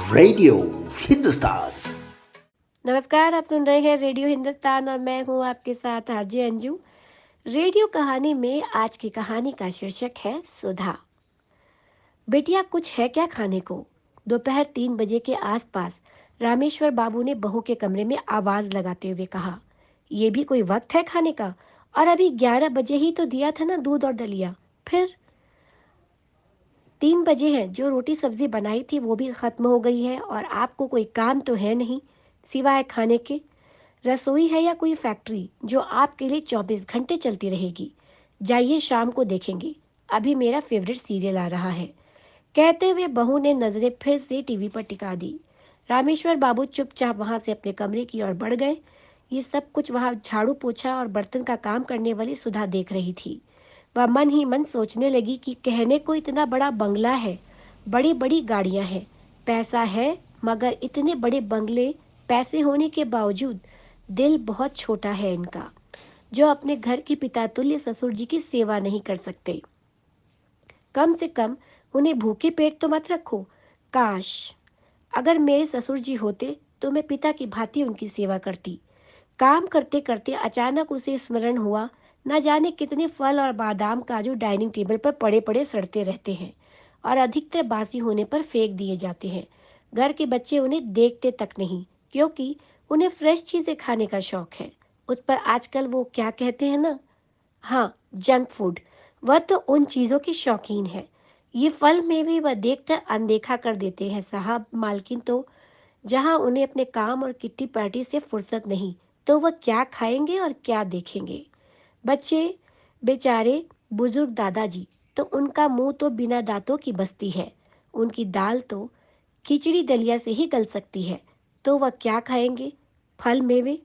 Radio Hindustan. नमस्कार, आप सुन रहे हैं रेडियो हिंदुस्तान और मैं हूं आपके साथ आरजे अंजू। रेडियो कहानी में आज की कहानी का शीर्षक है सुधा। बिटिया कुछ है क्या खाने को? दोपहर 3 बजे के आसपास रामेश्वर बाबू ने बहू के कमरे में आवाज लगाते हुए कहा, ये भी कोई वक्त है खाने का? और अभी 11 बजे ही तो दिया था ना दूध और दलिया। फिर 3 बजे हैं, जो रोटी सब्जी बनाई थी वो भी खत्म हो गई है और आपको कोई काम तो है नहीं सिवाय खाने के। रसोई है या कोई फैक्ट्री जो आपके लिए 24 घंटे चलती रहेगी? जाइए, शाम को देखेंगे, अभी मेरा फेवरेट सीरियल आ रहा है। कहते हुए बहू ने नजरें फिर से टीवी पर टिका दी। रामेश्वर बाबू चुपचाप वहां से अपने कमरे की ओर बढ़ गए। ये सब कुछ वहां झाड़ू पोछा और बर्तन का काम करने वाली सुधा देख रही थी। वह मन ही मन सोचने लगी कि कहने को इतना बड़ा बंगला है, बड़ी बड़ी गाड़ियां हैं, पैसा है, मगर इतने बड़े बंगले, पैसे होने के बावजूद दिल बहुत छोटा है इनका, जो अपने घर की पितातुल्य ससुर जी की सेवा नहीं कर सकते। कम से कम उन्हें भूखे पेट तो मत रखो। काश अगर मेरे ससुर जी होते तो मैं पिता की भांति उनकी सेवा करती। काम करते करते अचानक उसे स्मरण हुआ, न जाने कितने फल और बादाम काजू डाइनिंग टेबल पर पड़े पड़े सड़ते रहते हैं और अधिकतर बासी होने पर फेंक दिए जाते हैं। घर के बच्चे उन्हें देखते तक नहीं, क्योंकि उन्हें फ्रेश चीजें खाने का शौक है। उस पर आजकल वो क्या कहते हैं ना, हाँ, जंक फूड। वह तो उन चीजों की शौकीन है। ये फल मेवे वह देखकर अनदेखा कर देते हैं साहब। मालकिन तो जहां उन्हें अपने काम और किट्टी पार्टी से फुर्सत नहीं, तो वह क्या खाएंगे और क्या देखेंगे? बच्चे बेचारे, बुजुर्ग दादाजी तो उनका मुंह तो बिना दांतों की बस्ती है। उनकी दाल तो खिचड़ी दलिया से ही गल सकती है, तो वह क्या खाएंगे? फल मेवे?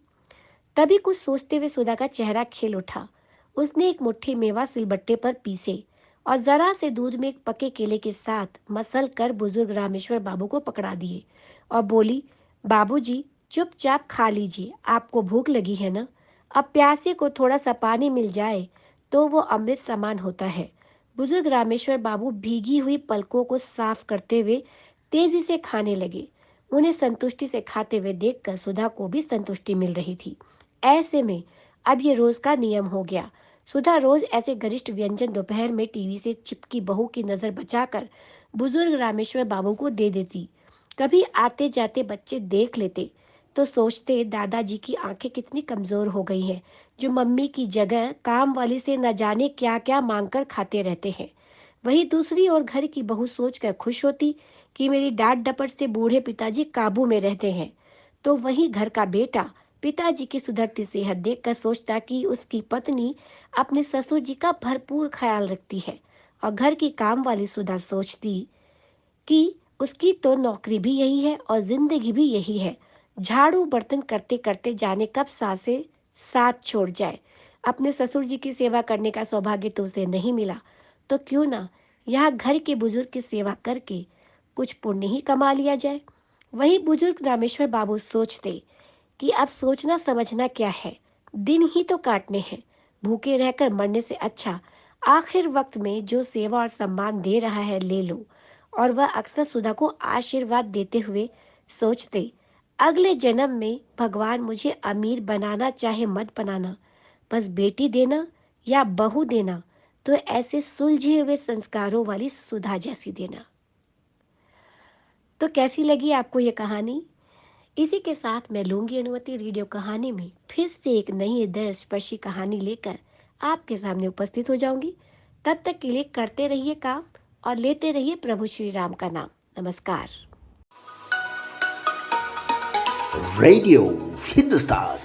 तभी कुछ सोचते हुए सुधा का चेहरा खिल उठा। उसने एक मुट्ठी मेवा सिलबट्टे पर पीसे और जरा से दूध में एक पके केले के साथ मसल कर बुजुर्ग रामेश्वर बाबू को पकड़ा दिए और बोली, बाबूजी चुपचाप खा लीजिए, आपको भूख लगी है ना? अब प्यासे को थोड़ा सा पानी मिल जाए तो वो अमृत समान होता है। बुजुर्ग रामेश्वर बाबू भीगी हुई पलकों को साफ करते हुए तेजी से खाने लगे। उन्हें संतुष्टि से खाते हुए देखकर सुधा को भी संतुष्टि मिल रही थी। ऐसे में अब ये रोज का नियम हो गया। सुधा रोज ऐसे गरिष्ठ व्यंजन दोपहर में टीवी से चिपकी बहू की नजर बचाकर बुजुर्ग रामेश्वर बाबू को दे देती। कभी आते जाते बच्चे देख लेते तो सोचते, दादाजी की आंखें कितनी कमजोर हो गई हैं, जो मम्मी की जगह काम वाली से न जाने क्या क्या मांगकर खाते रहते हैं। वही दूसरी ओर घर की बहू सोचकर खुश होती कि मेरी डांट डपट से बूढ़े पिताजी काबू में रहते हैं। तो वही घर का बेटा पिताजी की सुधरती सेहत देखकर सोचता कि उसकी पत्नी अपने ससुर जी का भरपूर ख्याल रखती है। और घर की काम वाली सुधा सोचती कि उसकी तो नौकरी भी यही है और जिंदगी भी यही है। झाड़ू बर्तन करते करते जाने कब सांसें साथ छोड़ जाए। अपने ससुर जी की सेवा करने का सौभाग्य तो उसे नहीं मिला, तो क्यों ना यहाँ घर के बुजुर्ग की सेवा करके कुछ पुण्य ही कमा लिया जाए। वही बुजुर्ग रामेश्वर बाबू सोचते कि अब सोचना समझना क्या है, दिन ही तो काटने हैं। भूखे रहकर मरने से अच्छा आखिर वक्त में जो सेवा और सम्मान दे रहा है ले लो। और वह अक्सर सुधा को आशीर्वाद देते हुए सोचते, अगले जन्म में भगवान मुझे अमीर बनाना चाहे मत बनाना, बस बेटी देना या बहू देना तो ऐसे सुलझे हुए संस्कारों वाली सुधा जैसी देना। तो कैसी लगी आपको ये कहानी? इसी के साथ मैं लूंगी अनुमति रेडियो कहानी में फिर से एक नई हृदय स्पर्शी कहानी लेकर आपके सामने उपस्थित हो जाऊंगी। तब तक के लिए करते रहिए काम और लेते रहिए प्रभु श्री राम का नाम। नमस्कार। रेडियो हिंदुस्तान।